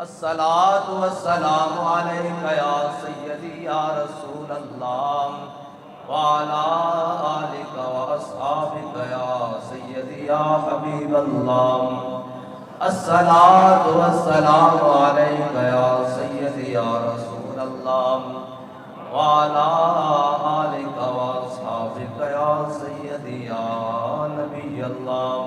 الصلاۃ والسلام علیک یا سیدی یا رسول اللہ وعلی آلک واصحابک یا سیدی یا حبیب اللہ۔ الصلاۃ والسلام علیک یا سیدی یا رسول اللہ وعلی آلک واصحابک یا سیدی یا نبی اللہ۔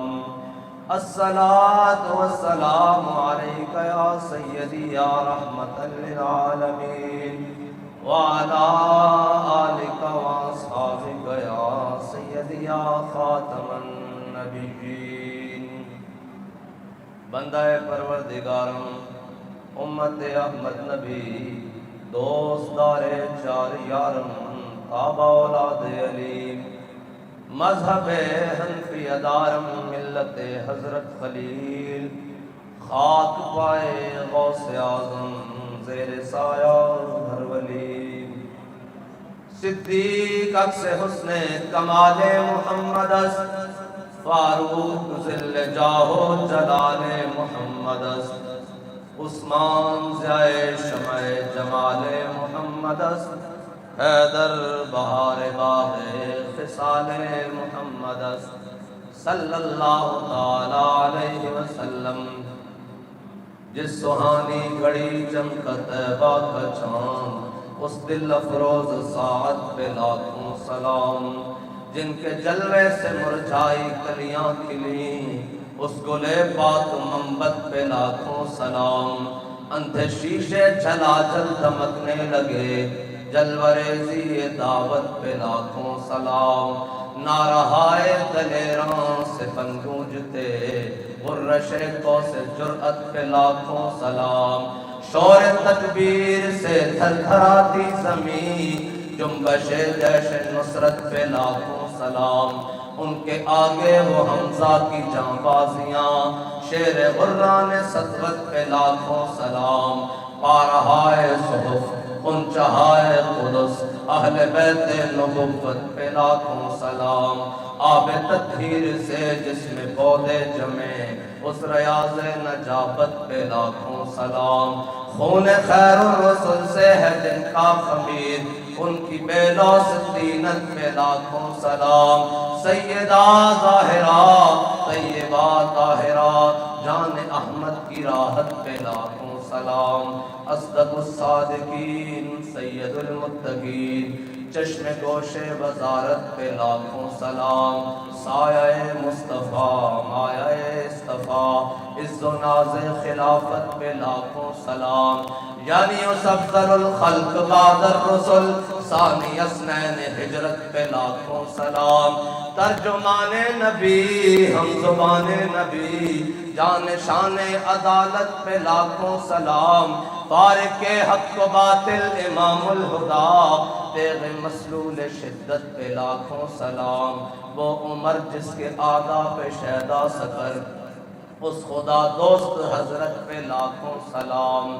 الصلاة والسلام علیک یا سیدی یا رحمت للعالمین وعلی آلک واصحابک یا سیدی یا خاتم النبیین۔ بندہ پروردگارم، امت احمد نبی، دوست دار چار یارم، تابع اولاد علیم، مذہب حنفی دارم، ملت حضرت خلیل، خاک پائے غوث اعظم، زیر سایہ ہر ولی، صدیق عکس حسن کمال محمد است، فاروق ذل جاہ و جلال محمد است، عثمان ضیاء شمع جمال محمد است، حیدر بہار باغ خصال محمد است، صلی اللہ تعالی علیہ وسلم۔ جس سہانی گھڑی چمکت طیبہ کا چاند، اس دل افروز ساعت پہ لاکھوں سلام، جن کے جلوے سے مرجھائی کلیاں کھلیں، اس گلے پاک منبت پہ لاکھوں سلام، اندھے شیشے جھلاجھل دمکنے لگے، جلوریزی دعوت پہ لاکھوں سلام، نارہائے دلیراں سے پن گونجتے، غرش کو سے جرأت پہ لاکھوں سلام، شور تکبیر سے تھر تھراتی زمین، جنبش جیش نصرت پہ لاکھوں سلام، ان کے آگے وہ حمزہ کی جانبازیاں، شیر غران سطوت پہ لاکھوں سلام، پارہائے صحف ان چہائے قدس، اہل بیت نبوت پہ لاکھوں سلام، آب تطہیر سے جس میں پودے جمے، اس ریاض نجابت پہ لاکھوں سلام، خون خیر الرسل سے ہے جن کا خمیر، ان کی بے لوث طینت پہ لاکھوں سلام، سیدہ ظاہرہ طیبہ طاہرہ جان احمد کی راحت پہ لاکھوں سلام، اصدق الصادقین سید المتقین، چشم گوش وزارت پہ لاکھوں سلام، سایہ مصطفیٰ مایہ اصطفیٰ، عز و ناز خلافت پہ لاکھوں سلام، یعنی اس افضل الخلق بعد الرسل، ثانی اثنین ہجرت پہ لاکھوں سلام، ترجمان نبی ہم زبان نبی، جان شان عدالت پہ لاکھوں سلام، فارق حق و باطل امام الہدا، تیغ مسلول شدت پہ لاکھوں سلام، وہ عمر جس کے آداب پہ شیدا سکر، اس خدا دوست حضرت پہ لاکھوں سلام،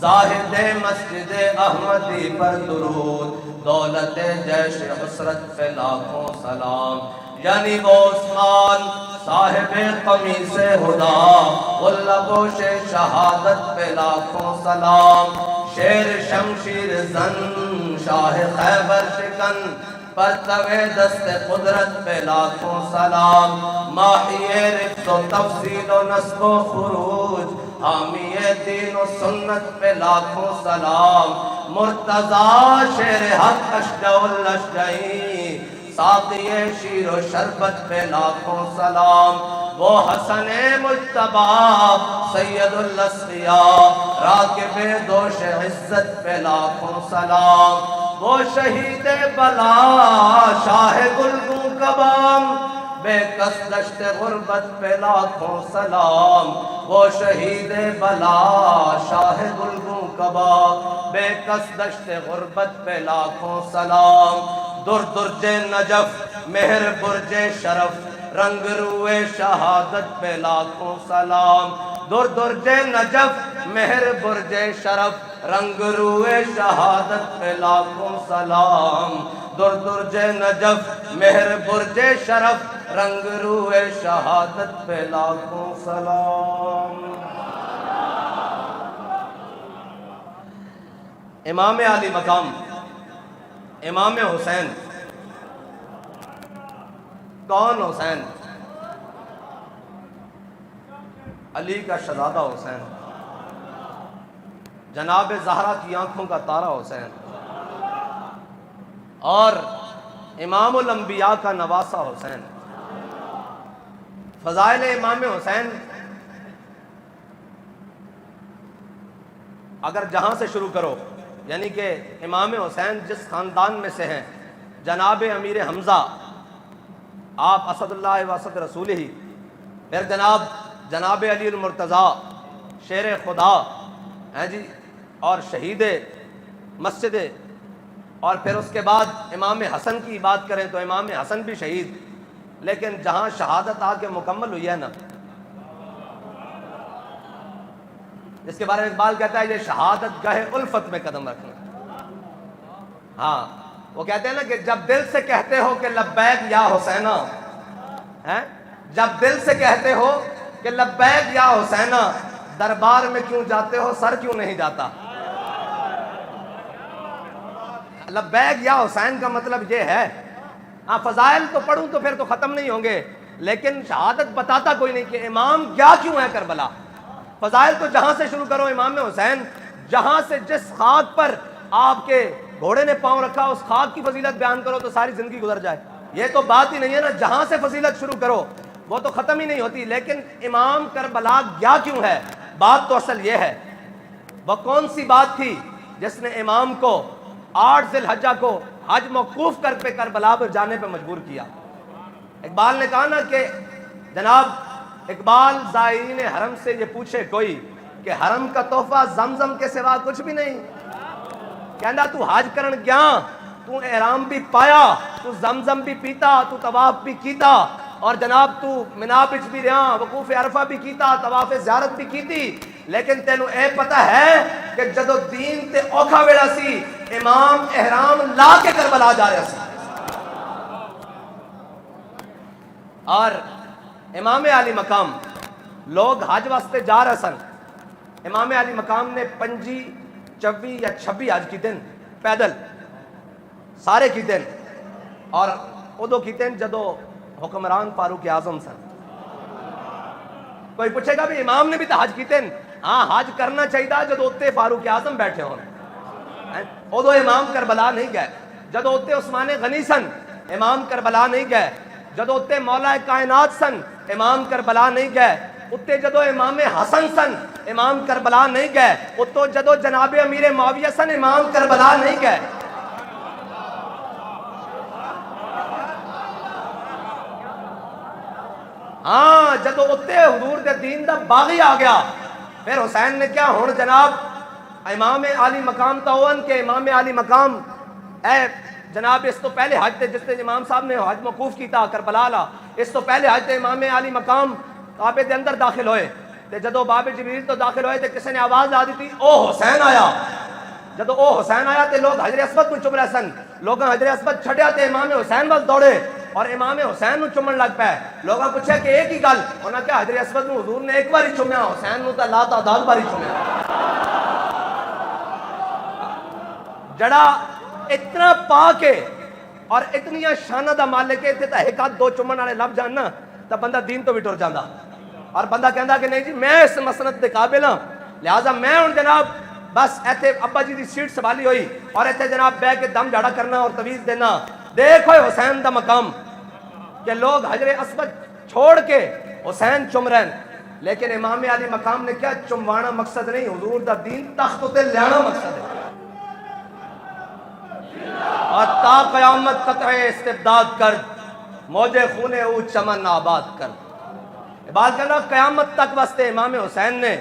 زاہد مسجد احمدی پر درود، دولت جیش حسرت پہ لاکھوں سلام، یعنی وہ عثمان صاحب قمیص ہدا، غلبوش شہادت پہ لاکھوں سلام، شیر شمشیر زن شاہ خیبر شکن، پرتوے دست قدرت پہ لاکھوں سلام، ماحی رفت و تفضیل و نصب و خروج، حامی دین و سنت پہ لاکھوں سلام، مرتضی شیر حق اشجع الاشجعین، ساقی شیر و شربت پہ لاکھوں سلام، وہ حسن مجتبیٰ سید الاصفیاء، راکب دوش عزت پہ لاکھوں سلام، وہ شہید بلا شاہ گلگوں کبام، بے کس دشت غربت پہ لاکھوں سلام، وہ شہید بلا شاہ گلگوں کبام، بے کس دشت غربت پہ لاکھوں سلام، در درج نجف مہر برج شرف، رنگ روئے شہادت پہ لاکھوں سلام، در درج نجف مہر برج شرف، رنگ روئے شہادت پہ لاکھوں سلام، در درج نجف مہر برج شرف، رنگ روئے شہادت پہ لاکھوں سلام۔ امام علی مقام امام حسین. کون حسین؟ علی کا شہزادہ حسین، جناب زہرا کی آنکھوں کا تارا حسین، اور امام الانبیاء کا نواسہ حسین. فضائل امام حسین اگر جہاں سے شروع کرو، یعنی کہ امام حسین جس خاندان میں سے ہیں، جناب امیر حمزہ آپ اسد اللہ و اسد رسول ہی، پھر جناب علی المرتضیٰ شیر خدا ہیں جی، اور شہید مسجد، اور پھر اس کے بعد امام حسن کی بات کریں تو امام حسن بھی شہید. لیکن جہاں شہادت آ کے مکمل ہوئی ہے نا، اس کے بارے میں اقبال کہتا ہے یہ شہادت گاہ الفت میں قدم رکھنا. ہاں وہ کہتے ہیں نا کہ جب دل سے کہتے ہو کہ لبیک یا حسینہ، جب دل سے کہتے ہو کہ لبیک یا حسینہ، دربار میں کیوں جاتے ہو سر کیوں نہیں جاتا. لبیک یا حسین کا مطلب یہ ہے. ہاں فضائل تو پڑھوں تو پھر تو ختم نہیں ہوں گے، لیکن شہادت بتاتا کوئی نہیں کہ امام کیا کیوں ہے کربلا. فضائل تو جہاں سے شروع کرو امام حسین، جہاں سے جس خاک پر آپ کے گھوڑے نے پاؤں رکھا اس خاک کی فضیلت بیان کرو تو ساری زندگی گزر جائے. یہ تو بات ہی نہیں ہے نا، جہاں سے فضیلت شروع کرو وہ تو ختم ہی نہیں ہوتی. لیکن امام کربلا گیا کیوں ہے، بات تو اصل یہ ہے. وہ کون سی بات تھی جس نے امام کو 8 ذی الحجہ کو حج موقوف کر پہ کربلا پر جانے پہ مجبور کیا. اقبال نے کہا نا کہ جناب اقبال زائرین حرم سے یہ پوچھے کوئی کہ حرم کا تحفہ زمزم کے سوا کچھ بھی نہیں. کہنا تو حج کرن گیا، تو احرام بھی پایا، تو زمزم بھی پیتا، تو طواف بھی کیتا، اور جناب تو منا بچ بھی رہا، وقوف عرفہ بھی کیتا، طواف زیارت بھی کیتی. لیکن تینوں اے پتہ ہے کہ جدو دین تے اوکھا ویڑا سی امام احرام لا کے کربلا جا رہا سی. اور امام علی مقام لوگ حج واسطے جا رہے سن. امام علی مقام نے 25 24 یا 26 حج کی دن پیدل سارے کی دن، اور ادو کی دن جدو حکمران فاروق اعظم سن. کوئی پوچھے گا بھی امام نے بھی تو حج کی دن، ہاں حج کرنا چاہیے جدو اتنے فاروق اعظم بیٹھے ہوں. ادو امام کربلا نہیں گئے. جدو اتنے عثمان غنی سن امام کربلا نہیں گئے. جدو اتنے مولا کائنات سن امام کربلا نہیں گئے. اتنے جدو امام حسن سن امام کربلا نہیں گئے. اتو جدو جناب امیر معاویہ سن امام کربلا نہیں گئے. ہاں جدو اتنے حضور دے دین دا باغی آ گیا، پھر حسین نے کیا ہون جناب امام علی مقام تاون کے امام علی مقام اے جناب اس تو پہلے حج تے جس تے امام صاحب نے حج موقوف کیتا کربلا لا، اس تو پہلے حج تے امام علی مقام کعبے دے اندر داخل ہوئے تے جدو باب جبریل تو داخل ہوئے تے کسی نے آواز لا دی تھی او حسین آیا. جدو او حسین آیا تے لوگ حجر اسود کو چم رہے سن. لوگ حجر اسود چھڈیا تے امام حسین بس دوڑے اور امام حسین نو چومن لگ پے. لوگاں پوچھا کہ ایک ہی گل، انہاں کہا حجر اسود نو حضور نے ایک باری چومیا، حسین نو تے لا تعداد باری چومیا. جڑا اتنا پا کے اور اتنی شانہ دا مالک ہے تے ایک ہاتھ 2 چومن والے لب جاننا تا بندہ دین تو بھی ٹر جاندا. اور بندہ کہندا کہ نہیں جی میں اس مسند دے قابل ہاں، لہذا میں ہن جناب بس ایتھے ابا جی دی سیٹ سنبھالی ہوئی اور ایتھے جناب بہ کے دم جھاڑا کرنا اور تویز دینا. دیکھو حسین دا مقام کہ لوگ حجر اسود چھوڑ کے حسین چم رہے ہیں. لیکن امام علی مقام نے کیا چموانا مقصد نہیں، حضور دا دین تخت تے لیانا مقصد ہے. اور تا قیامت قطع استبداد کر، موجے خونے او چمن آباد کر. بات کرنا قیامت تک واسطے امام حسین نے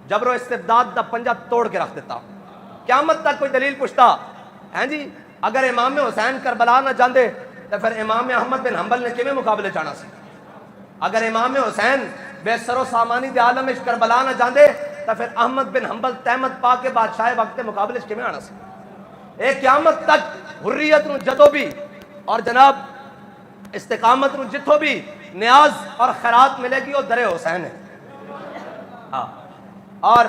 جبر و استبداد دا پنجہ توڑ کے رکھ دیتا. قیامت تک کوئی دلیل پوچھتا ہیں جی اگر امام حسین کربلا نہ جاندے تو پھر امام احمد بن حنبل نے کیویں مقابلے چاہنا سی. اگر امام حسین بے سر و سامانی دے عالم وچ کربلا نہ جاندے تو پھر احمد بن حنبل تحمد پا کے بادشاہ وقت مقابلے کیویں آنا سی. ایک قیامت تک حریت نو جدو بھی اور جناب استقامت نو جتھو بھی نیاز اور خیرات ملے گی وہ در حسین ہے. ہاں اور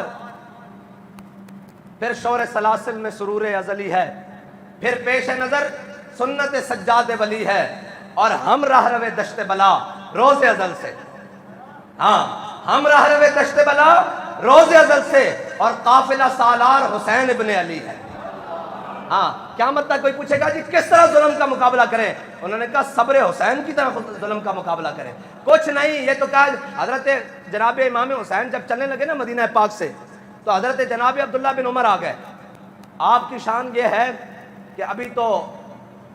پھر شور سلاسل میں سرور ازلی ہے، پھر پیش نظر سنت سجاد ولی ہے، اور ہم راہ روے دشت بلا روز ازل سے، ہاں ہم راہ روے دشت بلا روز ازل سے، اور قافلہ سالار حسین ابن علی ہے۔ ہاں قیامت تک کوئی پوچھے گا جی کس طرح ظلم کا مقابلہ کریں، انہوں نے کہا صبر حسین کی طرح ظلم کا مقابلہ کریں، کچھ نہیں۔ یہ تو کہا حضرت جناب امام حسین جب چلنے لگے نا مدینہ پاک سے، تو حضرت جناب عبداللہ بن عمر آ گئے۔ آپ کی شان یہ ہے کہ ابھی تو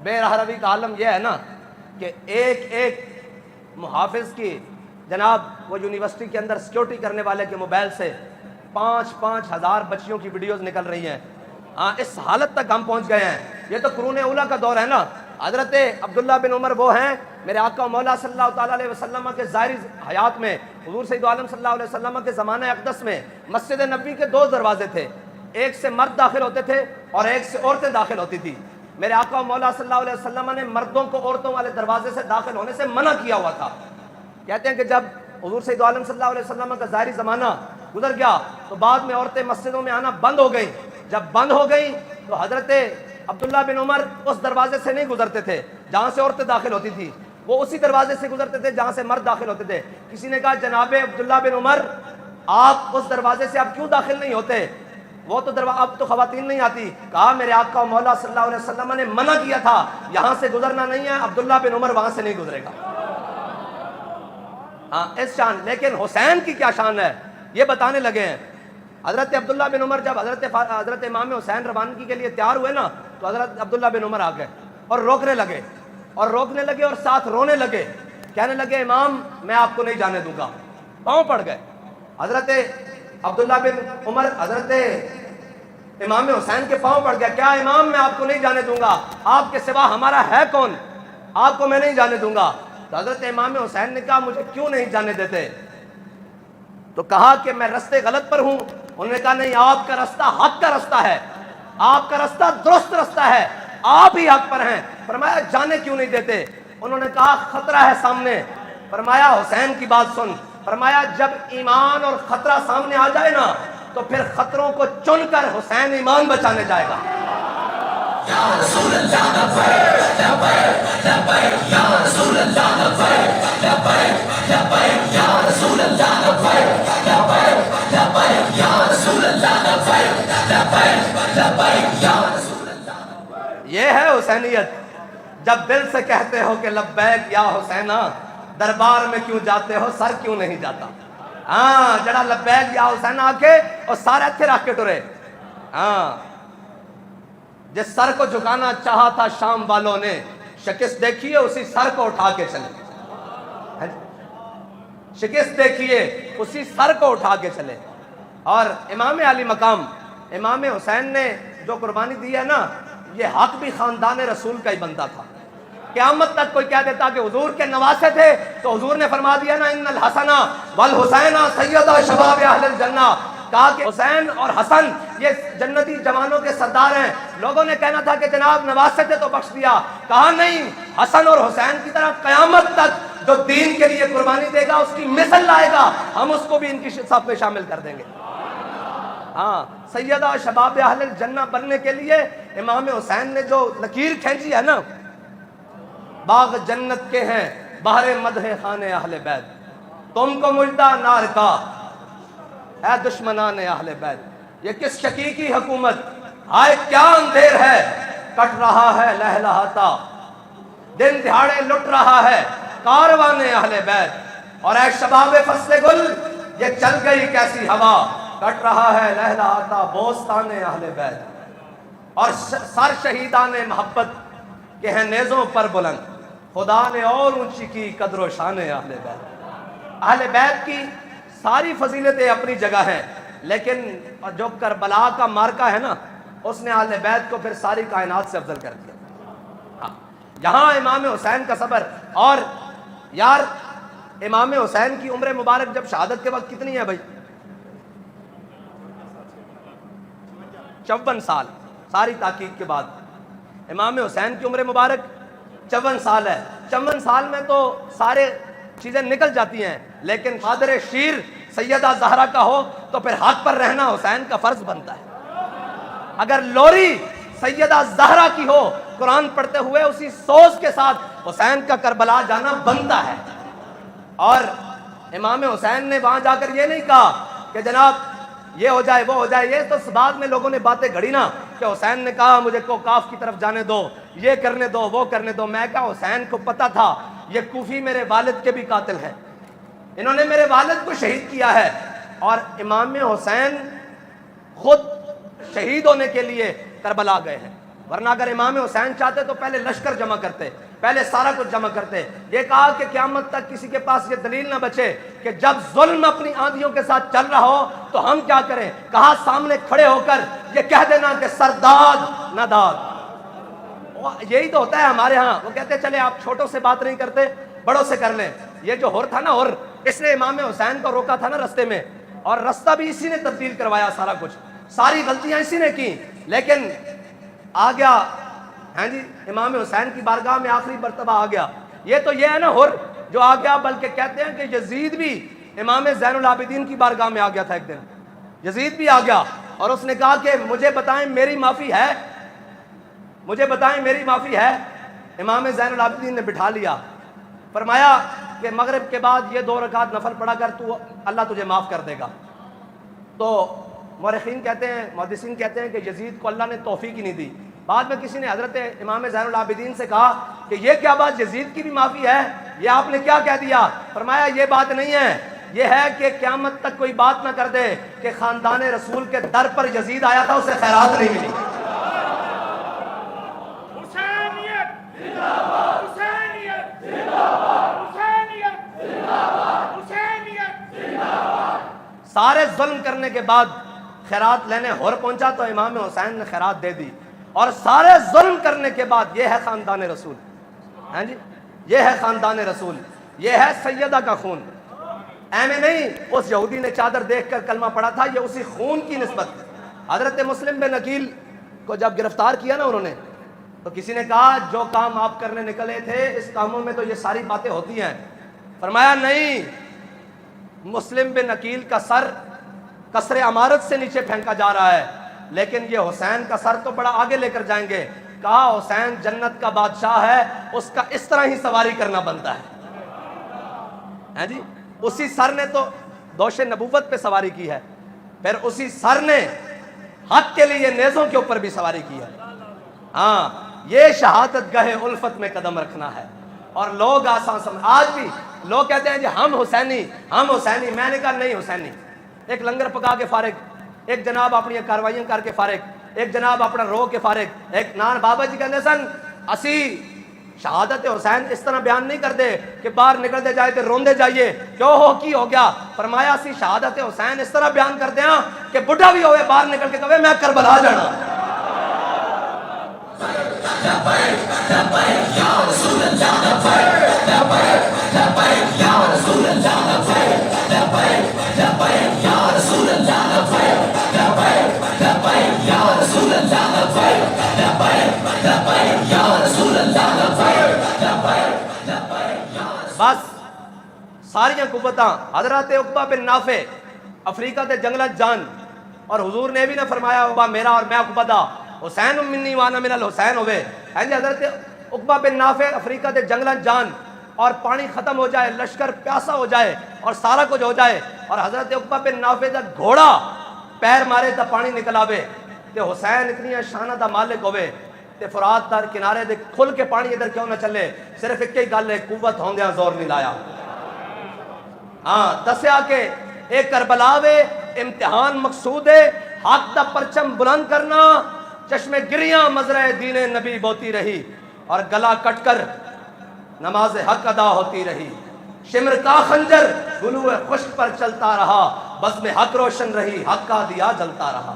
بے راہ روی کا عالم یہ ہے نا کہ ایک ایک محافظ کی جناب وہ یونیورسٹی کے اندر سیکیورٹی کرنے والے کے موبائل سے 5,000 بچیوں کی ویڈیوز نکل رہی ہیں۔ ہاں اس حالت تک ہم پہنچ گئے ہیں۔ یہ تو قرون اولیٰ کا دور ہے نا۔ حضرت عبداللہ بن عمر وہ ہیں میرے آقا مولا صلی اللہ تعالیٰ علیہ وسلم کے ظاہری حیات میں، حضور سید عالم صلی اللہ علیہ وسلم کے زمانہ اقدس میں مسجد نبوی کے 2 دروازے تھے، ایک سے مرد داخل ہوتے تھے اور ایک سے عورتیں داخل ہوتی تھی۔ میرے آقا مولا صلی اللہ علیہ وسلم نے مردوں کو عورتوں والے دروازے سے داخل ہونے سے منع کیا ہوا تھا۔ کہتے ہیں کہ جب حضور سید عالم صلی اللہ علیہ وسلم کا ظاہری زمانہ گزر گیا تو بعد میں عورتیں مسجدوں میں آنا بند ہو گئیں۔ جب بند ہو گئی تو حضرت عبداللہ بن عمر اس دروازے سے نہیں گزرتے تھے جہاں سے عورتیں داخل ہوتی تھی، وہ اسی دروازے سے گزرتے تھے جہاں سے مرد داخل ہوتے تھے۔ کسی نے کہا جناب عبداللہ بن عمر آپ اس دروازے سے اب کیوں داخل نہیں ہوتے، وہ تو اب تو خواتین نہیں آتی۔ کہا میرے آقا مولا صلی اللہ علیہ وسلم نے منع کیا تھا یہاں سے گزرنا نہیں ہے، عبداللہ بن عمر وہاں سے نہیں گزرے گا۔ ہاں اس شان، لیکن حسین کی کیا شان ہے یہ بتانے لگے ہیں۔ حضرت عبداللہ بن عمر جب حضرت امام حسین روانگی کے لیے تیار ہوئے نا تو حضرت عبداللہ بن عمر آ گئے اور روکنے لگے اور ساتھ رونے لگے، کہنے لگے امام میں آپ کو نہیں جانے دوں گا، پاؤں پڑ گئے۔ حضرت عبداللہ بن عمر حضرت امام حسین کے پاؤں پڑ گیا، کیا امام میں آپ کو نہیں جانے دوں گا، آپ کے سوا ہمارا ہے کون، آپ کو میں نہیں جانے دوں گا۔ تو حضرت امام حسین نے کہا مجھے کیوں نہیں جانے دیتے، تو کہا کہ میں رستے غلط پر ہوں۔ انہوں نے کہا نہیں، آپ کا رستہ حق کا رستہ ہے، آپ کا رستہ درست رستہ ہے، آپ ہی حق پر ہیں۔ فرمایا جانے کیوں نہیں دیتے، انہوں نے کہا خطرہ ہے سامنے۔ فرمایا حسین کی بات سن، فرمایا جب ایمان اور خطرہ سامنے آ جائے نا تو پھر خطروں کو چن کر حسین ایمان بچانے جائے گا۔ یا رسول اللہ لبیک لبیک لبیک یا رسول اللہ لبیک لبیک لبیک یا رسول اللہ لبیک لبیک لبیک یا رسول اللہ لبیک لبیک لبیک یا رسول اللہ۔ یہ ہے حسینیت، جب دل سے کہتے ہو کہ لبیک یا حسینہ، دربار میں کیوں جاتے ہو سر کیوں نہیں جاتا۔ ہاں جڑا لبیک یا حسینہ آ کے اور سارے اتھے رکھ کے ٹرے، ہاں جس سر کو جھکانا چاہا تھا شام والوں نے، شکست دیکھیے اسی سر کو اٹھا کے چلے، شکست دیکھیے اسی سر کو اٹھا کے چلے۔ اور امام علی مقام امام حسین نے جو قربانی دی ہے نا، یہ حق بھی خاندان رسول کا ہی بنتا تھا۔ قیامت تک کوئی کہہ دیتا کہ حضور کے نواسے تھے تو حضور نے فرما دیا نا ان الحسن والحسین سیدا شباب اہل الجنہ، کہا کہ حسین اور حسن یہ جنتی جوانوں کے سردار ہیں۔ لوگوں نے کہنا تھا کہ جناب نواسے تھے تو بخش دیا، کہا نہیں، حسن اور حسین کی طرح قیامت تک جو دین کے لیے قربانی دے گا اس کی مثل لائے گا، ہم اس کو بھی ان کی صف میں شامل کر دیں گے۔ ہاں سیدہ شباب اہل الجنہ بننے کے لیے امام حسین نے جو لکیر کھینچی ہے نا، باغ جنت کے ہیں بہر مدح خان اہل بیت، تم کو مجدہ نار کا اے دشمنان اہل بیت۔ یہ کس شقی کی حکومت، ہائے کیا اندھیر ہے، کٹ رہا ہے لہلہاتا، دن دہاڑے لٹ رہا ہے کاروان اہل بیت۔ اور اے شباب فصل گل، یہ چل گئی کیسی ہوا، کٹ رہا ہے لہلہاتا بوستان اہل بیت۔ اور سر شہیدان محبت کے ہیں نیزوں پر بلند، خدا نے اور اونچی کی قدر و شان اہل بیت۔ اہل بیت کی ساری فضیلتیں اپنی جگہ ہیں، لیکن جو کربلا کا مارکا ہے نا، اس نے اہل بیت کو پھر ساری کائنات سے افضل کر دیا۔ یہاں امام حسین کا صبر، اور یار امام حسین کی عمر مبارک جب شہادت کے وقت کتنی ہے بھائی؟ 54 سال، ساری تحقیق کے بعد امام حسین کی عمر مبارک 54 سال ہے۔ 54 سال میں تو سارے چیزیں نکل جاتی ہیں، لیکن مادر شیر سیدہ زہرا کا ہو تو پھر حق پر رہنا حسین کا فرض بنتا ہے۔ اگر لوری سیدہ زہرا کی ہو قرآن پڑھتے ہوئے اسی سوز کے ساتھ حسین کا کربلا جانا بنتا ہے. اور امام حسین نے وہاں جا کر یہ نہیں کہا کہ جناب یہ ہو جائے وہ ہو جائے. یہ تو بعد میں لوگوں نے باتیں گھڑی نا کہ حسین نے کہا مجھے کوکاف کی طرف جانے دو, یہ کرنے دو, وہ کرنے دو. میں کہا حسین کو پتا تھا یہ کوفی میرے والد کے بھی قاتل ہیں, انہوں نے میرے والد کو شہید کیا ہے. اور امام حسین خود شہید ہونے کے لیے کربلا گئے ہیں, ورنہ اگر امام حسین چاہتے تو پہلے لشکر جمع کرتے, پہلے سارا کچھ جمع کرتے. یہ کہا کہ قیامت تک کسی کے پاس یہ دلیل نہ بچے کہ جب ظلم اپنی آندھیوں کے ساتھ چل رہا ہو تو ہم کیا کریں. کہا سامنے کھڑے ہو کر یہ کہہ دینا کہ سرداد نہ داد. یہی تو ہوتا ہے ہمارے ہاں. وہ کہتے چلے آپ چھوٹوں سے بات نہیں کرتے, بڑوں سے کر لیں. یہ جو ہور تھا نا ہور, اس نے امام حسین کو روکا تھا نا رستے میں, اور رستہ بھی اسی نے تبدیل کروایا, سارا کچھ, ساری غلطیاں اسی نے کی. لیکن آ گیا ہاں جی امام حسین کی بارگاہ میں آخری مرتبہ آ گیا. یہ تو یہ ہے نا ہر جو آ گیا, بلکہ کہتے ہیں کہ یزید بھی امام زین العابدین کی بارگاہ میں آ گیا تھا ایک دن. یزید بھی آ گیا اور اس نے کہا کہ مجھے بتائیں میری معافی ہے, مجھے بتائیں میری معافی ہے. امام زین العابدین نے بٹھا لیا, فرمایا کہ مغرب کے بعد یہ 2 رکعت نفل پڑھا کر, تو اللہ تجھے معاف کر دے گا. تو مورخین کہتے ہیں, محدثین کہتے ہیں کہ یزید کو اللہ نے توفیق ہی نہیں دی. بعد میں کسی نے حضرت امام زین العابدین سے کہا کہ یہ کیا بات, یزید کی بھی معافی ہے, یہ آپ نے کیا کہہ دیا. فرمایا یہ بات نہیں ہے, یہ ہے کہ قیامت تک کوئی بات نہ کر دے کہ خاندان رسول کے در پر یزید آیا تھا, اسے خیرات نہیں ملی. سارے ظلم کرنے کے بعد خیرات لینے ہور پہنچا تو امام حسین نے خیرات دے دی. اور سارے ظلم کرنے کے بعد یہ ہے خاندان رسول, ہاں جی یہ ہے خاندان رسول, یہ ہے سیدہ کا خون. میں نہیں, اس یہودی نے چادر دیکھ کر کلمہ پڑھا تھا, یہ اسی خون کی نسبت. حضرت مسلم بن عقیل کو جب گرفتار کیا نا انہوں نے, تو کسی نے کہا جو کام آپ کرنے نکلے تھے اس کاموں میں تو یہ ساری باتیں ہوتی ہیں. فرمایا نہیں, مسلم بن عقیل کا سر قصر عمارت سے نیچے پھینکا جا رہا ہے, لیکن یہ حسین کا سر تو بڑا آگے لے کر جائیں گے. کہا حسین جنت کا بادشاہ ہے, اس کا اس طرح ہی سواری کرنا بنتا ہے جی. اسی سر نے تو دوش نبوت پہ سواری کی ہے, پھر اسی سر نے حق کے لیے نیزوں کے اوپر بھی سواری کی ہے. ہاں یہ شہادت گاہ الفت میں قدم رکھنا ہے. اور لوگ آسان سمجھ, آج بھی لوگ کہتے ہیں جی ہم حسینی ہم حسینی. میں نے کہا نہیں حسینی. ایک لنگر پکا کے فارغ, ایک جناب اپنی کاروائیاں کر کے فارغ, ایک جناب اپنا رو کے فارغ. ایک نان بابا جی کہتے سن اسی شہادت حسین اس طرح بیان نہیں کرتے کہ باہر نکلتے جائے تو روندے جائیے کیوں ہو کی ہو گیا. فرمایا اسی شہادت حسین اس طرح بیان کرتے ہیں کہ بڈھا بھی ہوئے باہر نکل کے کہے میں کربلا جانا. بس ساریاں قوتاں حضرت عقبہ بن نافع افریقہ تے جنگلت جان, اور حضور نے بھی نہ فرمایا عقبہ میرا اور میں عقبہ دا, حسین منی وانا من الحسین ہوئے. جی حضرت عقبہ بن نافع افریقہ تے جنگلت جان, اور پانی ختم ہو جائے, لشکر پیاسا ہو جائے اور سارا کچھ ہو جائے, اور حضرت عقبہ بن نافع دا گھوڑا پیر مارے تا پانی نکل آوے, تے حسین اتنی شانہ دا مالک ہوئے تے فرات در کنارے دے کھل کے پانی ادھر کیوں نہ چلے. صرف ایک ہی گل ہے, قوت ہوندیاں زور نہیں لایا. ہاں دسیا کہ ایک کربلا وے امتحان مقصود ہے, حق دا پرچم بلند کرنا, چشم گریاں مزرعہ دین نبی بوتی رہی, اور گلا کٹ کر نماز حق ادا ہوتی رہی. شمر کا خنجر گلو خشک پر چلتا رہا, بزم حق روشن رہی, حق کا دیا جلتا رہا.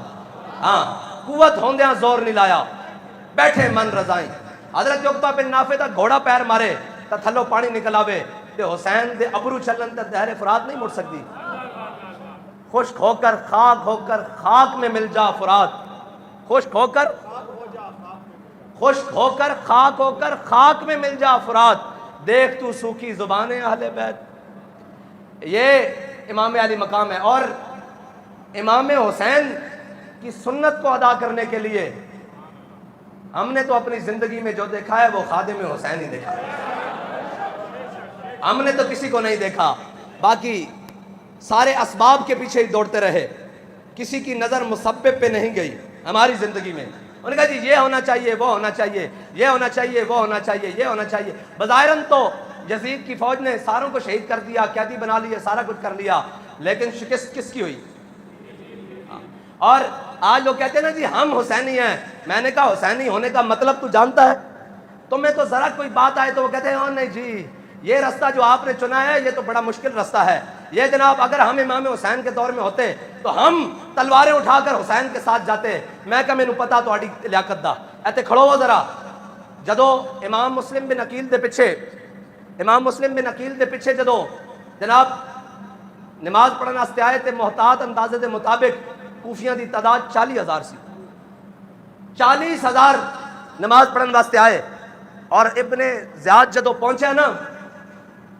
ہاں قوت ہوندیاں زور نہیں لایا, بیٹھے من رضائیں. حضرت عقبہ بن نافع دا گھوڑا پیر مارے تا تھلو پانی نکل آوے, تے حسین دے ابرو چلن تے دہر فرات نہیں مڑ سکتی. خشک ہو کر خاک میں مل جا فرات, خشک ہو کر خاک میں مل جا فرات, دیکھ تو سوکھی زبان اہل بیت. یہ امام علی مقام ہے. اور امام حسین کی سنت کو ادا کرنے کے لیے ہم نے تو اپنی زندگی میں جو دیکھا ہے وہ خادم حسین ہی دیکھا ہے. ہم نے تو کسی کو نہیں دیکھا، باقی سارے اسباب کے پیچھے ہی دوڑتے رہے. کسی کی نظر مسبب پہ نہیں گئی ہماری زندگی میں. انہوں نے کہا جی یہ ہونا چاہیے، وہ ہونا چاہیے، یہ ہونا چاہیے، وہ ہونا چاہیے، یہ ہونا چاہیے. بظاہراً تو یزید کی فوج نے ساروں کو شہید کر دیا، قیدی بنا لیے، سارا کچھ کر لیا، لیکن شکست کس کی ہوئی؟ اور آج لوگ کہتے ہیں نا جی ہم حسینی ہیں. میں نے کہا حسینی ہونے کا مطلب تو جانتا ہے؟ تمہیں تو ذرا کوئی بات آئے تو وہ کہتے ہیں نہیں جی یہ رستہ جو آپ نے چنا ہے یہ تو بڑا مشکل رستہ ہے. یہ جناب اگر ہم امام حسین کے دور میں ہوتے تو ہم تلواریں اٹھا کر حسین کے ساتھ جاتے. میں کہا مینوں پتا تہاڈی لیاقت دا. ایتھے کھڑو ہو ذرا. جدو امام مسلم بن عقیل دے پیچھے جدو جناب نماز پڑھن واسطے آئے تے محتاط اندازے دے مطابق کوفیاں دی تعداد 40,000 سی. 40,000 نماز پڑھن واسطے آئے اور ابن زیاد جدو پہنچے نا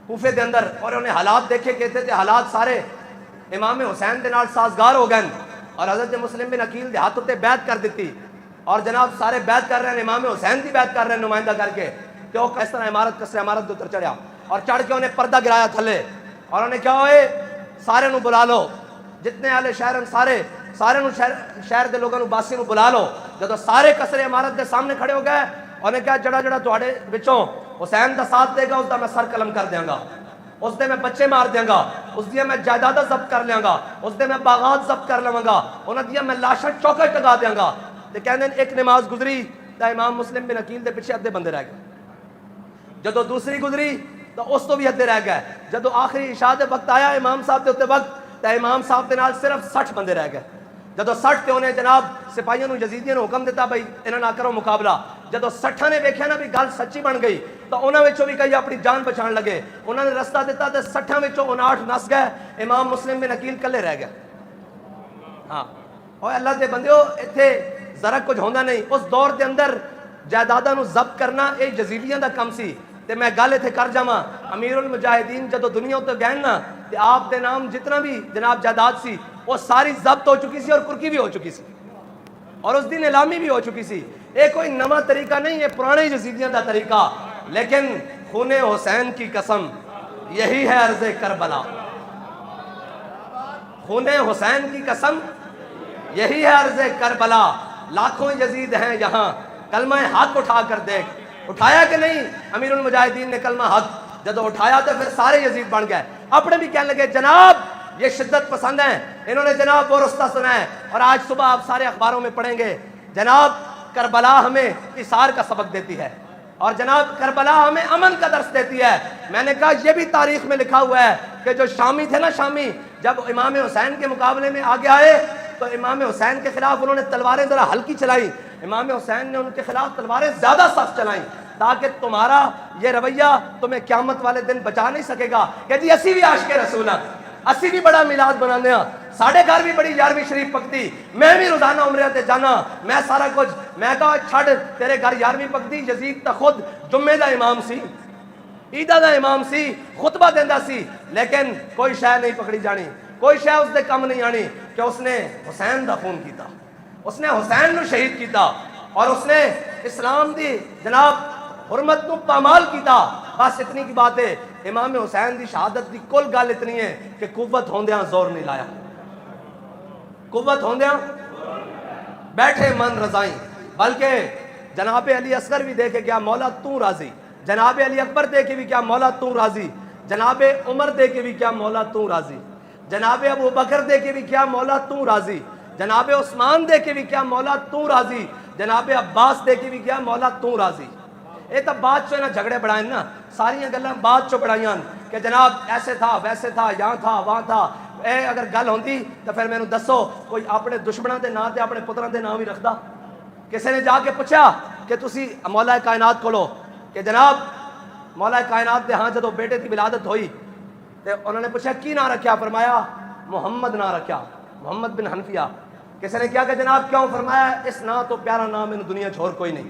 کوفے دے اندر اور انہیں حالات دیکھے کہتے تھے حالات سارے امام حسین دے نال سازگار ہو گئے اور حضرت مسلم بن عقیل دے ہاتھ تے بیعت کر دیتی اور جناب سارے بیعت کر رہے ہیں، امام حسین دی بیعت کر رہے ہیں نمائندہ کر کے کہ وہ کس طرح عمارت کسرے عمارت دے اتر چڑھیا اور چڑھ کے انہیں پردہ گرایا تھلے اور انہیں کیا ہوئے سارے نو بلا لو جتنے والے شہر سارے نو شہر دے لوگوں باسی نو بلا لو. جدو سارے کسرے عمارت دے سامنے کھڑے ہو گئے انہیں کہا جڑا تواڈے وچوں حسین دا ساتھ دے گا اس دا میں سر قلم کر دیاں گا، اس دے میں بچے مار دیاں گا، اس دیا میں جائیداداں ضبط کر لیاں گا، اس دے میں باغات ضبط کر لواں گا، انہاں دیا میں لاشاں چوکے ٹگا دیاں گا. تے کہندے ایک نماز گزری تے امام مسلم بن عقیل دے پیچھے ادھے بندے رہ گئے. جدو دوسری گزری تو اس تو بھی ادھے رہ گئے. جدو آخری عشاء دے وقت آیا امام صاحب دے اتنے وقت تے امام صاحب دے نال صرف 60 بندے رہ گئے. جدو 60 تے انہیں جناب سپاہیوں یزیدیاں نے حکم دیتا بھائی انہاں نہ کرو مقابلہ. جدو 60 نے ویکھیا نا بھی گل سچی بن گئی تو انہاں وچوں بھی کئی اپنی جان بچان لگے. انہاں نے رستہ دیتا تے 60 وچوں 59 نس گئے. امام مسلم بن عقیل کلے رہ گئے. ہاں اور اللہ دے بندیو ایتھے ذرا کچھ ہوندا نہیں. اس دور دے اندر جائیداداں نو ضبط کرنا اے یزیدیاں دا کم سی. تے میں گل ایتھے کر جاواں امیر المجاہدین جدو دنیا تے گئے نا تے آپ دے نام جتنا بھی جناب جائیداد سی وہ ساری ضبط ہو چکی سی اور کرکی بھی ہو چکی سی اور اس دن اعلامی بھی ہو چکی سی. یہ کوئی نواں طریقہ نہیں، یہ پرانے یزیدیاں دا طریقہ. لیکن خون حسین کی قسم یہی ہے عرض کربلا. خون حسین کی قسم یہی ہے عرض کربلا. لاکھوں یزید ہیں یہاں کلمہ حق اٹھا کر دیکھ. اٹھایا کہ نہیں امیر المجاہدین نے کلمہ حق؟ جدو اٹھایا تو پھر سارے یزید بن گئے. اپنے بھی کہنے لگے جناب یہ شدت پسند ہیں، انہوں نے جناب وہ رستہ سنا ہے. اور آج صبح آپ سارے اخباروں میں پڑھیں گے جناب کربلا ہمیں اثار کا سبق دیتی ہے اور جناب کربلا ہمیں امن کا درس دیتی ہے. میں نے کہا یہ بھی تاریخ میں لکھا ہوا ہے کہ جو شامی تھے نا شامی جب امام حسین کے مقابلے میں آگے آئے تو امام حسین کے خلاف انہوں نے تلواریں ذرا ہلکی چلائی. امام حسین نے ان کے خلاف تلواریں زیادہ سخت چلائیں تاکہ تمہارا یہ رویہ تمہیں قیامت والے دن بچا نہیں سکے گا کہ جی اسی بھی عاشق رسول ہیں، اسی بھی بڑا میلاد بنانے ہیں، ساڑھے گھر بھی بڑی 11ویں شریف پکتی، میں بھی روزانہ عمرے تے جانا، میں سارا کچھ. میں کہا چھڑ تیرے گھر 11ویں پکتی، یزید تا خود جمعے دا امام سی، عیدہ دا امام سی، خطبہ دیندا سی، لیکن کوئی شے نہیں پکڑی جانی، کوئی شے اس دے کم نہیں آنی کہ اس نے حسین دا خون کیتا، اس نے حسین نو شہید کیتا اور اس نے اسلام دی جناب حرمت نو پامال کیتا. بس اتنی کی بات ہے. امام حسین دی شہادت دی کل گل اتنی ہے کہ قوت ہوندیاں زور نہیں لایا، قوت ہوندیاں بیٹھے من رضائیں. بلکہ جناب علی اصغر بھی دے کے کیا مولا تو راضی، جناب علی اکبر دے کے بھی کیا مولا تو راضی، جناب عمر دے کے بھی کیا مولا تو راضی، جناب ابو بکر دے کے بھی کیا مولا تو راضی، جناب عثمان دے کے بھی کیا مولا تو راضی، جناب عباس دے کے بھی کیا مولا تو راضی. یہ تو بعد چو جھگڑے بڑھائیں نا، ساری گلاں بعد چو بڑھائیاں کہ جناب ایسے تھا ویسے تھا یہاں تھا وہاں تھا. اے اگر گل ہوندی تو پھر میں دسو کوئی اپنے دشمنوں دے نام تے اپنے پتراں دے نام بھی رکھدا؟ کسی نے جا کے پوچھا کہ تسی مولا کائنات کولو کہ جناب مولا کائنات دے ہاں جدو بیٹے کی ولادت ہوئی تے انہوں نے پوچھا کی نام رکھیا؟ فرمایا محمد نام رکھیا، محمد بن حنفیہ. کسی نے کیا کہ جناب کیوں؟ فرمایا اس نام تو پیارا نام ان دنیا چھوڑ کوئی نہیں.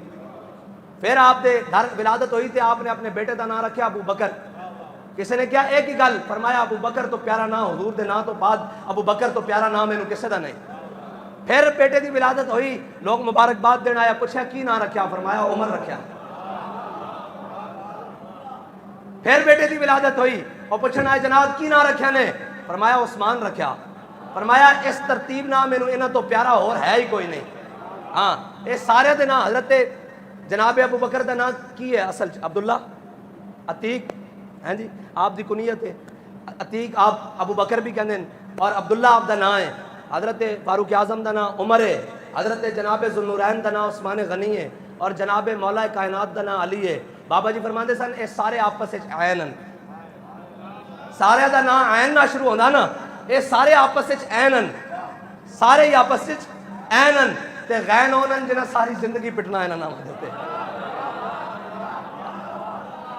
پھر آپ دے گھر ولادت ہوئی تھی آپ نے اپنے بیٹے کا نام رکھیا ابو بکر. کسی نے کیا ایک ہی گل فرمایا ابو بکر تو پیارا نام حضور دے نام تو بعد ابو بکر تو پیارا نام انہوں کسے دا نہیں. پھر بیٹے دی ولادت ہوئی، لوگ مبارکباد دینا آیا، پوچھا کی نام رکھیا؟ فرمایا عمر رکھیا۔ پھر بیٹے دی ولادت ہوئی اور پوچھنا آیا جناب کی نام رکھیا نے؟ فرمایا عثمان رکھیا۔ فرمایا اس ترتیب نام مینوں انہاں تو پیارا اور ہے ہی کوئی نہیں۔ ہاں یہ سارے دے نام حضرت جناب ابو بکر دا نام کی ہے اصل عبداللہ عتیق ہیں جی، آپ دی کنیت ہے عتیق، آپ ابو بکر بھی کہندے ہیں، اور عبداللہ آپ دا نام ہے، حضرت فاروق اعظم دا نام عمر ہے، حضرت جناب ذوالنورین دا نام عثمان غنی ہے، اور جناب مولا کائنات دا نام علی ہے۔ بابا جی فرماندے سن اے سارے آپس وچ عین ہیں، سارے دا نام عین نہ شروع ہوندا نا، اے سارے آپس وچ عین ہیں، سارے ہی آپس وچ عین ہیں تے غین ہونن جنہاں ساری زندگی پٹنا انہاں نام دے تے۔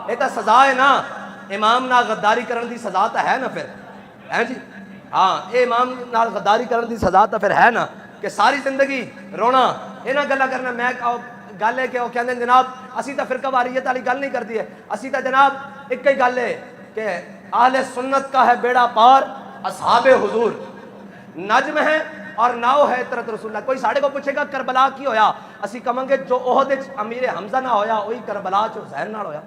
یہ تو سزا ہے نا، امام نال غداری کرن دی سزا تو ہے نا پھر، ہے جی ہاں، یہ امام نال غداری کرن دی سزا تو پھر ہے نا کہ ساری زندگی رونا انہاں گلا کرنا۔ میں گل ہے کہ وہ کہندے جناب اسی تو فرقہ واریت والی گل نہیں کرتی ہے، اسی تو جناب ایک ہی گل ہے کہ اہل سنت کا ہے بیڑا پار، اصحاب حضور نجم ہے اور ناؤ ہے عطرت رسول اللہ۔ کوئی ساڑھے کو پوچھے گا کربلا کی ہویا، اسی کہاں گے جو احد وچ امیر حمزہ نہ ہویا وہی کربلا چ حسین نال ہویا،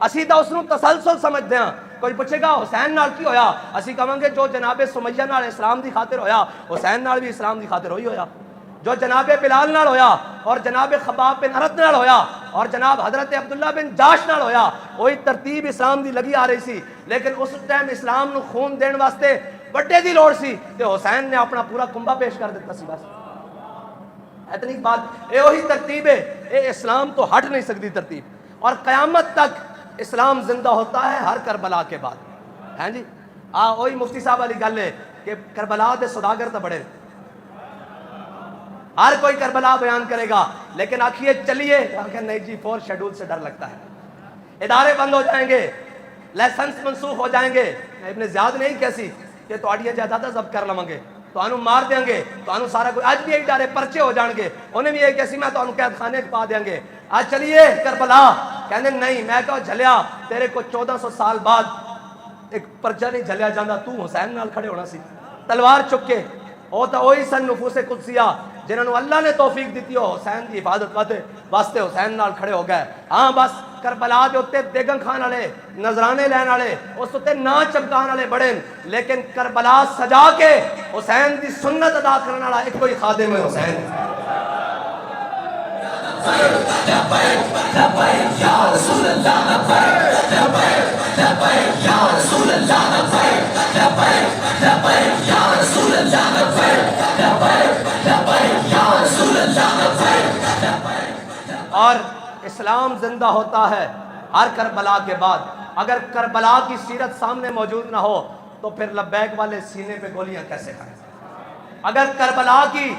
اسی تو اس نو تسلسل سمجھتے ہیں۔ کوئی پوچھے گا حسین نال کی ہویا، اسی کہاں گے جو جناب سمیہ نال اسلام دی خاطر ہویا حسین نال بھی اسلام دی خاطر ہوئی ہویا، جو جناب بلال نال ہویا اور جناب خباب بن ارد نال ہویا اور جناب حضرت عبداللہ بن جاش نال ہویا، وہی ترتیب اسلام دی لگی آ رہی سی، لیکن اس ٹائم اسلام نو خون دین واسطے بڑے دی لوڑ سی تے حسین نے اپنا پورا کنبہ پیش کر دیتا سی بس۔ اتنی بات، یہ وہی ترتیب ہے، یہ اسلام تو ہٹ نہیں سکتی ترتیب، اور قیامت تک اسلام زندہ ہوتا ہے ہر کربلا کے بعد، ہیں جی وہی مفتی صاحب والی گل ہے کہ کربلا دے سوداگر تو بڑے، ہر کوئی کربلا بیان کرے گا، لیکن آخیے چلیے کہ نہیں جی 4 شیڈول سے ڈر لگتا ہے، ادارے بند ہو جائیں گے، لائسنس منسوخ ہو جائیں گے، ابن زیاد نہیں کیسی کہ تھوڑی جائیداد ضبط کر لواں گے، تو مار دیں گے، تو سارا کوئی اج بھی یہی ڈر ہے، پرچے ہو جان گے، انہیں بھی یہ کیسی میں تو قید خانے پا دیں گے۔ آج چلیے کربلا، کہنے نہیں، میں کہو جھلیا تیرے کو 1400 سال بعد ایک پرچہ نہیں جھلیا جاندہ، تو حسین نال کھڑے ہونا سی تلوار چک کے، وہ تو وہی سن نفوس قدسیہ جنہوں اللہ نے توفیق دیتی ہو حسین دی حفاظت واسطے حسین نال کھڑے ہو گئے۔ ہاں بس کربلا دے اوتے بیگم خان والے نذرانے لین والے اس تے نا چمکان والے بڑے، لیکن کربلا سجا کے حسین دی سنت ادا کرنے والا ایک کوئی خادم ہے حسین۔ اور اسلام زندہ ہوتا ہے ہر کربلا کے بعد۔ اگر کربلا کی سیرت سامنے موجود نہ ہو تو پھر لبیک والے سینے پہ گولیاں کیسے کھائیں؟ اگر کربلا کی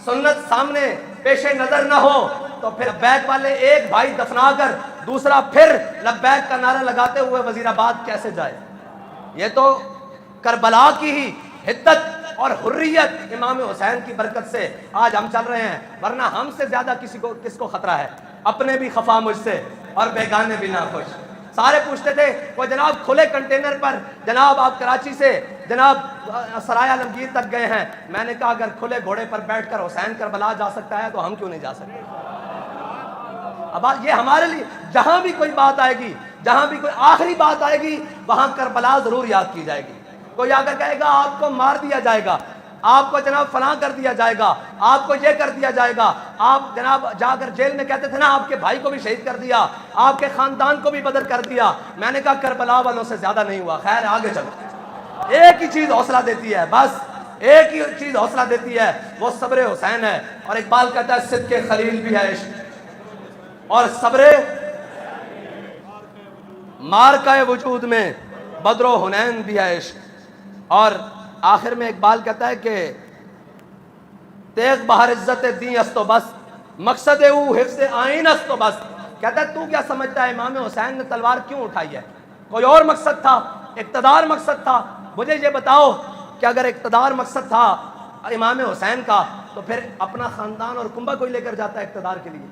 سنت سامنے پیش نظر نہ ہو تو پھر لبیک والے ایک بھائی دفنا کر دوسرا پھر لبیک کا نعرہ لگاتے ہوئے وزیر آباد کیسے جائے؟ یہ تو کربلا کی ہی حدت اور حریت امام حسین کی برکت سے آج ہم چل رہے ہیں، ورنہ ہم سے زیادہ کس کو خطرہ ہے؟ اپنے بھی خفا مجھ سے اور بیگانے بھی ناخوش۔ سارے پوچھتے تھے کوئی جناب کھلے کنٹینر پر جناب آپ کراچی سے جناب سرائے عالمگیر تک گئے ہیں، میں نے کہا اگر کھلے گھوڑے پر بیٹھ کر حسین کربلا جا سکتا ہے تو ہم کیوں نہیں جا سکتے؟ اب یہ ہمارے لیے جہاں بھی کوئی بات آئے گی، جہاں بھی کوئی آخری بات آئے گی، وہاں کربلا ضرور یاد کی جائے گی۔ کوئی آ کر کہے گا آپ کو مار دیا جائے گا، آپ کو جناب فلاں کر دیا جائے گا، آپ کو یہ کر دیا جائے گا، آپ جناب جا کر جیل میں کہتے تھے نا آپ کے بھائی کو بھی شہید کر دیا، آپ کے خاندان کو بھی بدر کر دیا، میں نے کہا کربلا والوں سے زیادہ نہیں ہوا۔ خیر آگے چلو، ایک ہی چیز حوصلہ دیتی ہے، بس ایک ہی چیز حوصلہ دیتی ہے، وہ صبر حسین ہے۔ اور اقبال کہتا ہے صدق خلیل بھی ہے عشق اور صبر مارکہ وجود میں بدر و حنین بھی ہے عشق۔ اور آخر میں اقبال کہتا ہے کہ تیغ بہر عزت دین است و بس مقصد او حفظ آئین است و بس۔ کہتا ہے تو کیا سمجھتا ہے امام حسین نے تلوار کیوں اٹھائی ہے؟ کوئی اور مقصد تھا؟ اقتدار مقصد تھا؟ مجھے یہ بتاؤ کہ اگر اقتدار مقصد تھا امام حسین کا تو پھر اپنا خاندان اور کنبہ کوئی لے کر جاتا ہے اقتدار کے لیے؟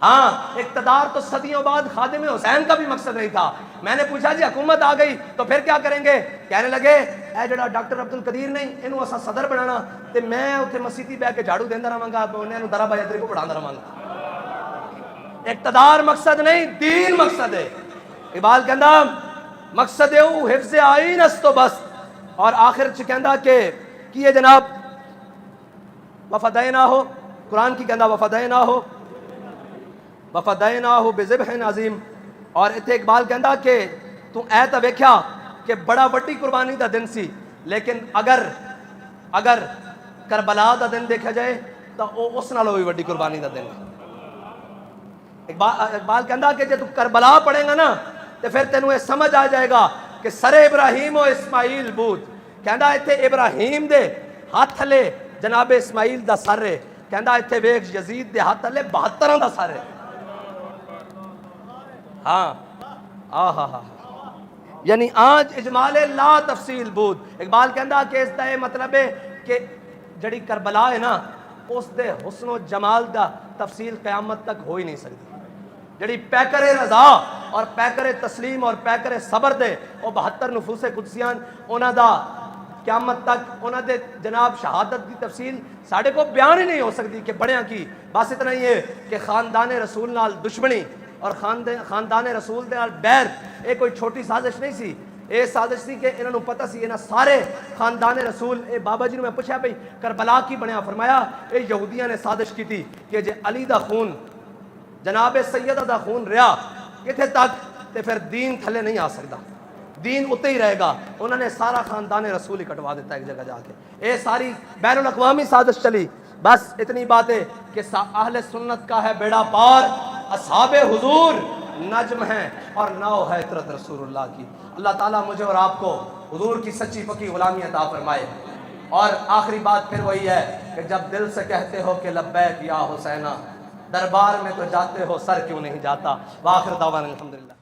ہاں اقتدار تو صدیوں بعد خادم حسین کا بھی مقصد نہیں تھا. میں نے پوچھا جی حکومت آ گئی تو پھر کیا کریں گے؟ کہنے لگے اے جڑا ڈاکٹر عبد القدیر نہیں اینو اسا صدر بنانا تے میں اتنے مسیتی بہ کے جھاڑو دیندا رہاں گا انہاں درا بیدری کو پڑھاندا رہاں گا. اقتدار مقصد نہیں دین مقصد ہے. اقبال کہندا مقصد ہے وہ حفظ آئین است تو بس. اور آخر چ کہندا کہ کیے جناب وفدینا ہو قرآن کی کہندا وفدینا ہو وفدیناہ بذبح عظیم. اور اتنے اقبال کہندا کہ تو اے تا ویکھیا کہ بڑا وڈی قربانی دا دن سی لیکن اگر کربلا دا دن دیکھا جائے تو اس نالوں بھی وڈی قربانی دا دن. اقبال کہندا کہ جے تو کربلا پڑھے گا نا تو پھر تینوں یہ سمجھ آ جائے گا کہ سر ابراہیم و اسماعیل بود. کہندا ایتھے ابراہیم دے ہاتھ تھلے جناب اسماعیل دا سر ہے. کہندا ایتھے ویکھ یزید دے ہاتھ تھلے 72 دا سر ہے. ہاں ہاں یعنی آج اجمال لا تفصیل بود. اقبال کہندا کہ اس دا یہ مطلب ہے کہ جڑی کربلا ہے نا اس دے حسن و جمال دا تفصیل قیامت تک ہو ہی نہیں سکتی. جڑی پیکر رضا اور پیکر تسلیم اور پیکر صبر دے وہ 72 نفوس قدسیان انہاں دا قیامت تک انہاں دے جناب شہادت کی تفصیل ساڑھے کو بیان ہی نہیں ہو سکتی کہ بڑیاں کی. بس اتنا ہی ہے کہ خاندان رسول نال دشمنی اور خاندان رسول دے نال بیر یہ کوئی چھوٹی سازش نہیں سی. یہ سازش سی کہ انہوں پتہ سی انہاں سارے خاندان رسول اے بابا جی نے میں پوچھا بھئی کربلا کی بنیا؟ فرمایا اے یہودیاں نے سازش کی تھی کہ جے علی دا خون جناب سیدہ دا خون رہا کتھے تک تے پھر دین تھلے نہیں آ سکتا, دین اتے ہی رہے گا. انہوں نے سارا خاندان رسول ہی کٹوا دیتا ایک جگہ جا کے. یہ ساری بین الاقوامی سازش چلی. بس اتنی بات ہے کہ اہل سنت کا ہے بیڑا پار, اصحاب حضور نجم ہیں اور ناؤ ہے عطرت رسول اللہ کی. اللہ تعالیٰ مجھے اور آپ کو حضور کی سچی پکی غلامی عطا فرمائے. اور آخری بات پھر وہی ہے کہ جب دل سے کہتے ہو کہ لبیک یا حسینہ, دربار میں تو جاتے ہو سر کیوں نہیں جاتا. وآخر دعوانا الحمدللہ.